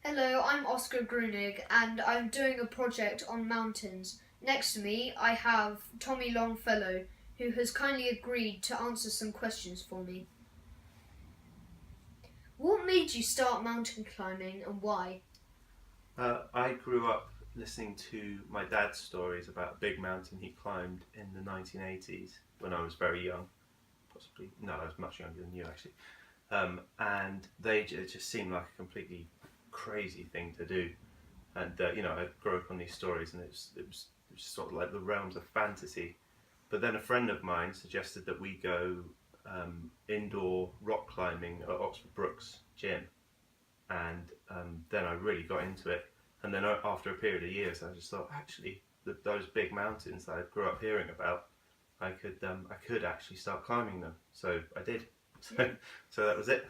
Hello, I'm Oscar Grunig and I'm doing a project on mountains. Next to me I have Tommy Longfellow, who has kindly agreed to answer some questions for me. What made you start mountain climbing and why? I grew up listening to my dad's stories about a big mountain he climbed in the 1980s when I was very young. Possibly, no, I was much younger than you actually. And it just seemed like a completely crazy thing to do. And I grew up on these stories, and it was sort of like the realms of fantasy. But then a friend of mine suggested that we go indoor rock climbing at Oxford Brookes gym, and then I really got into it. And then after a period of years, I just thought, actually, those big mountains that I grew up hearing about, I could actually start climbing them. So I did. So that was it.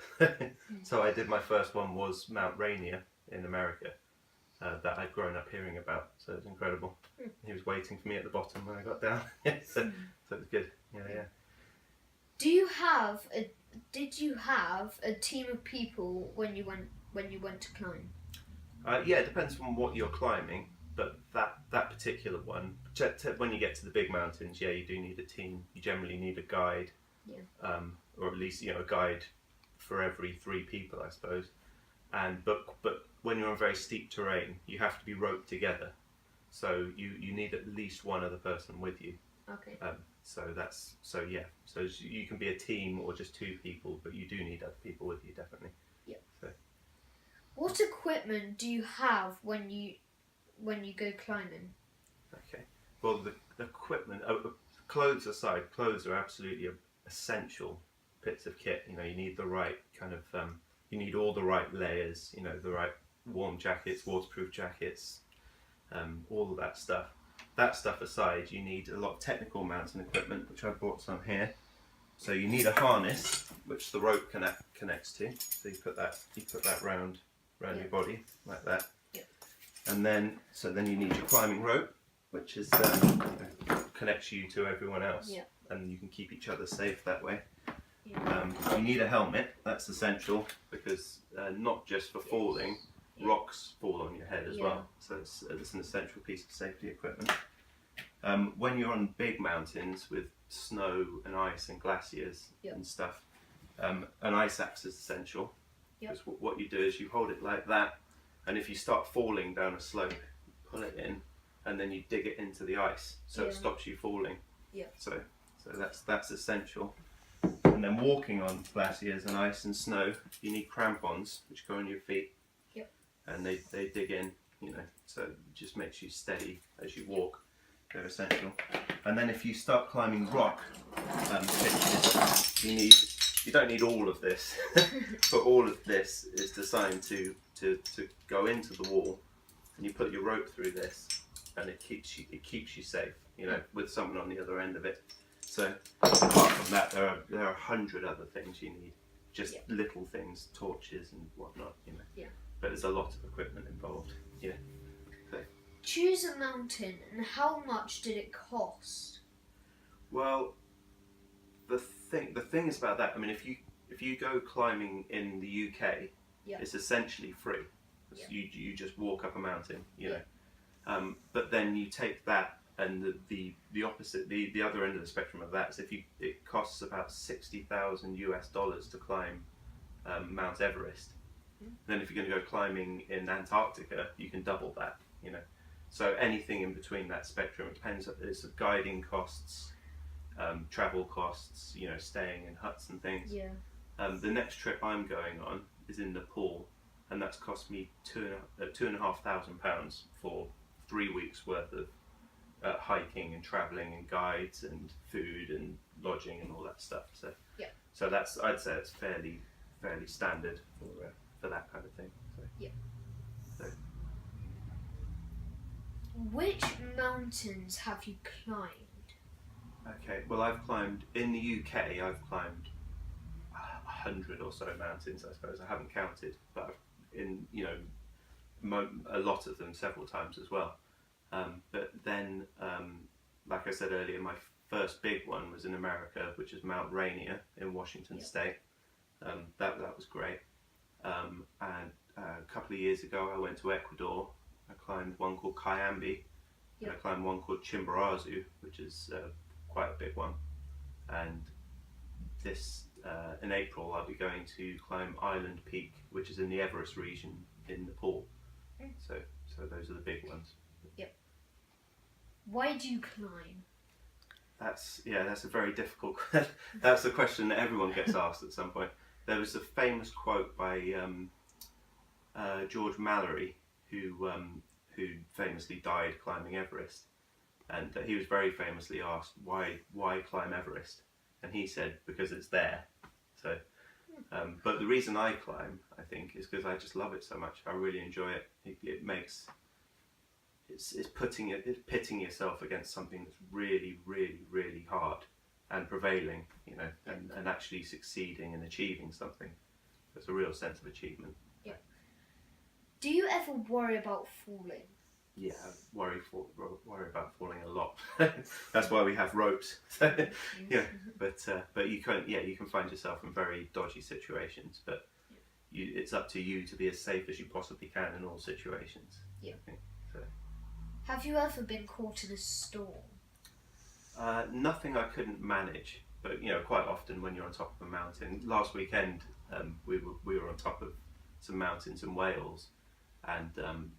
So I did. My first one was Mount Rainier in America, that I'd grown up hearing about. So it was incredible. He was waiting for me at the bottom when I got down. So it was good. Yeah. Did you have a team of people when you went to climb? Yeah, it depends on what you're climbing, but that particular one, when you get to the big mountains, yeah, you do need a team. You generally need a guide, or at least a guide for every three people, I suppose. But when you're on very steep terrain, you have to be roped together, so you need at least one other person with you. Okay. So you can be a team or just two people, but you do need other people with you, definitely. Yeah. So. What equipment do you have when you go climbing? Okay. Well, the equipment, clothes aside, clothes are absolutely essential bits of kit. You need the right kind of, you need all the right layers. The right warm jackets, waterproof jackets, all of that stuff. That stuff aside, you need a lot of technical mountain equipment, which I brought some here. So you need a harness, which the rope connects to. So you put that round your body like that. Yep. And then you need your climbing rope, which is connects you to everyone else. Yep. And you can keep each other safe that way. Yeah. You need a helmet. That's essential because not just for falling, rocks fall on your head as well. So it's an essential piece of safety equipment. When you're on big mountains with snow and ice and glaciers and stuff, an ice axe is essential. Because what you do is you hold it like that, and if you start falling down a slope, pull it in, and then you dig it into the ice, so it stops you falling. Yeah. So that's essential. And then walking on glaciers and ice and snow, you need crampons, which go on your feet. Yep. And they dig in, so it just makes you steady as you walk. They're essential. And then if you start climbing rock pitches, you don't need all of this, but all of this is designed to go into the wall, and you put your rope through this, and it keeps you safe, with someone on the other end of it. So apart from that, there are 100 other things you need, just little things, torches and whatnot, Yeah. But there's a lot of equipment involved. Yeah. So. Choose a mountain, and how much did it cost? Well, the thing is about that. I mean, if you go climbing in the UK, it's essentially free. Yeah. You just walk up a mountain, know. But then you take that, and the opposite, the other end of the spectrum of that is it costs about $60,000 to climb Mount Everest. Then if you're going to go climbing in Antarctica, you can double that. So anything in between that spectrum, it depends. It's guiding costs, travel costs, staying in huts and things. Yeah. The next trip I'm going on is in Nepal, and that's cost me £2,500 for 3 weeks worth of hiking and travelling and guides and food and lodging and all that stuff. So I'd say it's fairly standard for that kind of thing. So. Which mountains have you climbed? Okay, well, I've climbed in the UK. I've climbed 100 or so mountains, I suppose. I haven't counted, but in a lot of them several times as well. But then, like I said earlier, my first big one was in America, which is Mount Rainier in Washington State. That was great. And a couple of years ago, I went to Ecuador. I climbed one called Cayambe, and I climbed one called Chimborazo, which is quite a big one. And this in April, I'll be going to climb Island Peak, which is in the Everest region in Nepal. So those are the big ones. Yep. Why do you climb? That's a very difficult. That's the question that everyone gets asked at some point. There was a famous quote by George Mallory, who famously died climbing Everest, and he was very famously asked why climb Everest, and he said because it's there. So, but the reason I climb, I think, is because I just love it so much. I really enjoy it. It makes it's pitting yourself against something that's really, really, really hard and prevailing, and actually succeeding and achieving something. There's a real sense of achievement. Yeah. Do you ever worry about falling? Yeah, I worry about falling a lot. That's why we have ropes. Yeah, but you can find yourself in very dodgy situations. But it's up to you to be as safe as you possibly can in all situations. Yeah. I think, so. Have you ever been caught in a storm? Nothing I couldn't manage, but quite often when you're on top of a mountain. Last weekend, we were on top of some mountains in Wales, and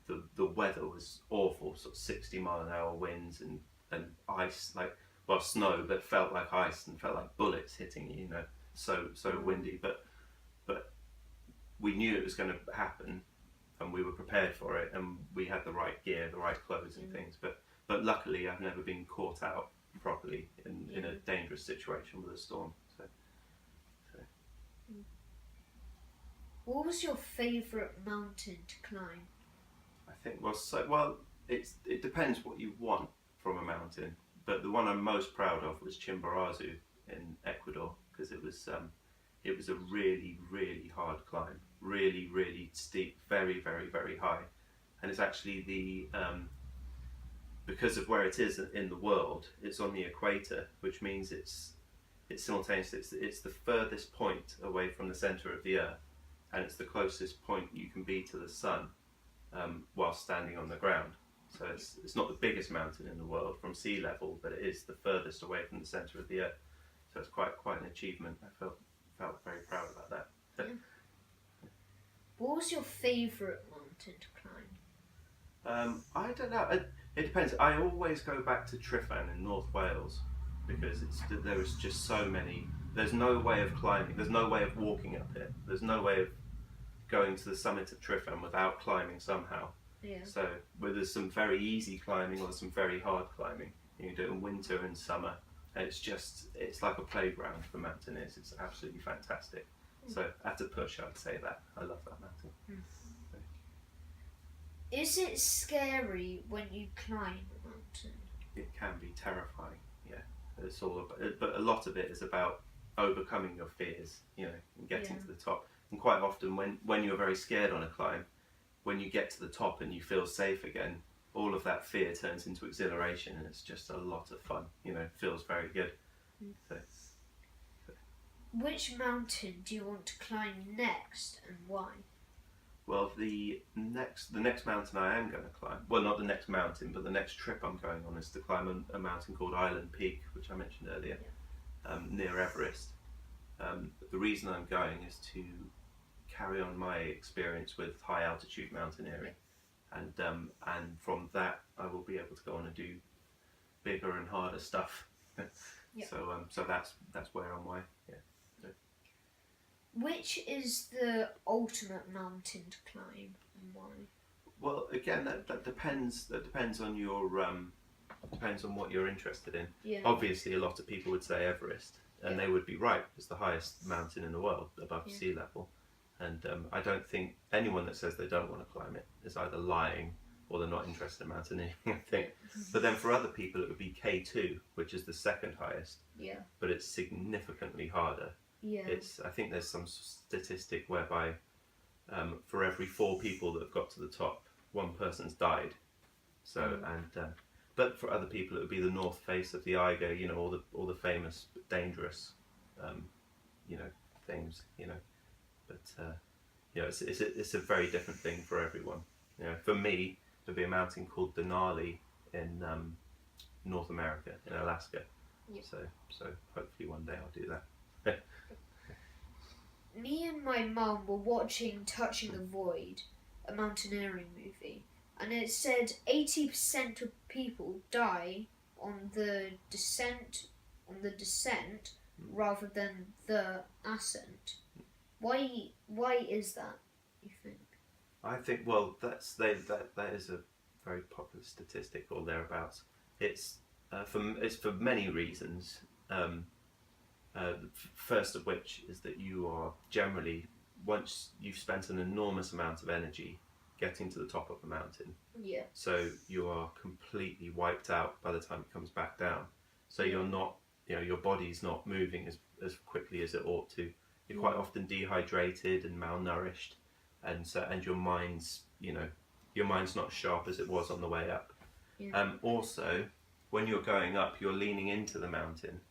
the weather was awful, sort of 60-mile-an-hour winds and ice, snow, but felt like ice and felt like bullets hitting you. So windy, but we knew it was going to happen, and we were prepared for it, and we had the right gear, the right clothes and things. But luckily, I've never been caught out properly in a dangerous situation with a storm. So. What was your favourite mountain to climb? I think it depends what you want from a mountain, but the one I'm most proud of was Chimborazo in Ecuador, because it was a really, really hard climb, really, really steep, very, very, very high, and it's actually because of where it is in the world, it's on the equator, which means it's simultaneously it's the furthest point away from the centre of the Earth, and it's the closest point you can be to the sun while standing on the ground. So it's not the biggest mountain in the world from sea level, but it is the furthest away from the centre of the Earth. So it's quite an achievement. I felt very proud about that. What was your favourite mountain to climb? I don't know. It depends. I always go back to Tryfan in North Wales, because there is just so many. There's no way of climbing. There's no way of walking up it. There's no way of going to the summit of Tryfan without climbing somehow. Yeah. So there's some very easy climbing or some very hard climbing. You can do it in winter and summer. And it's like a playground for mountaineers. It's absolutely fantastic. So at a push, I'd say that. I love that mountain. So. Is it scary when you climb a mountain? It can be terrifying, yeah. It's all about, but a lot of it is about overcoming your fears, and getting to the top. And quite often when you're very scared on a climb, when you get to the top and you feel safe again, all of that fear turns into exhilaration, and it's just a lot of fun. It feels very good. So. Which mountain do you want to climb next, and why? Well, the next mountain I am going to climb, well, not the next mountain, but the next trip I'm going on is to climb a mountain called Island Peak, which I mentioned earlier, near Everest. The reason I'm going is to carry on my experience with high altitude mountaineering, and from that I will be able to go on and do bigger and harder stuff. So that's where I'm way. Yeah. Which is the ultimate mountain to climb, and why? Well, again, that depends. That depends on your depends on what you're interested in. Yeah. Obviously, a lot of people would say Everest, and they would be right. It's the highest mountain in the world above sea level, and I don't think anyone that says they don't want to climb it is either lying or they're not interested in mountaineering. I think. But then for other people, it would be K2, which is the second highest. Yeah. But it's significantly harder. Yeah. I think there's some statistic whereby for every 4 people that have got to the top, 1 person's died. So but for other people, it would be the north face of the Eiger, all the famous but dangerous, things, But you know, it's a very different thing for everyone. You know, for me, there'd be a mountain called Denali in North America, in Alaska. Yep. So hopefully one day I'll do that. Me and my mum were watching Touching the Void, a mountaineering movie, and it said 80% of people die on the descent rather than the ascent. Why is that, you think? I think that is a very popular statistic or thereabouts. It's for many reasons. First of which is that you are generally, once you've spent an enormous amount of energy getting to the top of a mountain, Yeah. so you are completely wiped out by the time it comes back down. So you're not, you know, your body's not moving as quickly as it ought to. You're quite often dehydrated and malnourished, and your mind's, you know, your mind's not as sharp as it was on the way up. Yeah. Also, when you're going up, you're leaning into the mountain,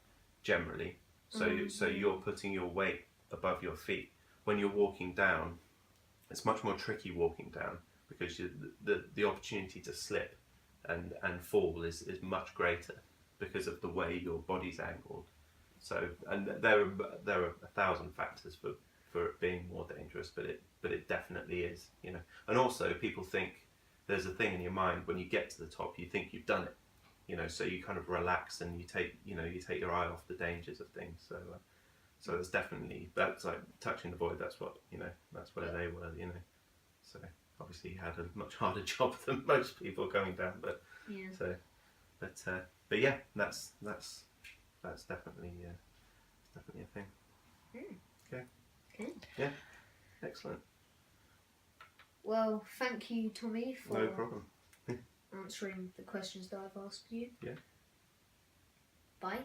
generally. So you're putting your weight above your feet. When you're walking down, it's much more tricky walking down because the opportunity to slip and fall is much greater because of the way your body's angled. So, and there are 1,000 factors for it being more dangerous, but it definitely is, you know. And also, people think there's a thing in your mind when you get to the top, you think you've done it. You know, so you kind of relax and you take your eye off the dangers of things. So it's definitely, that's like Touching the Void. That's what they were. You know, so obviously he had a much harder job than most people going down. But yeah, that's definitely a thing. Okay. Yeah. Excellent. Well, thank you, Tommy, for No problem. answering the questions that I've asked you. Yeah. Bye.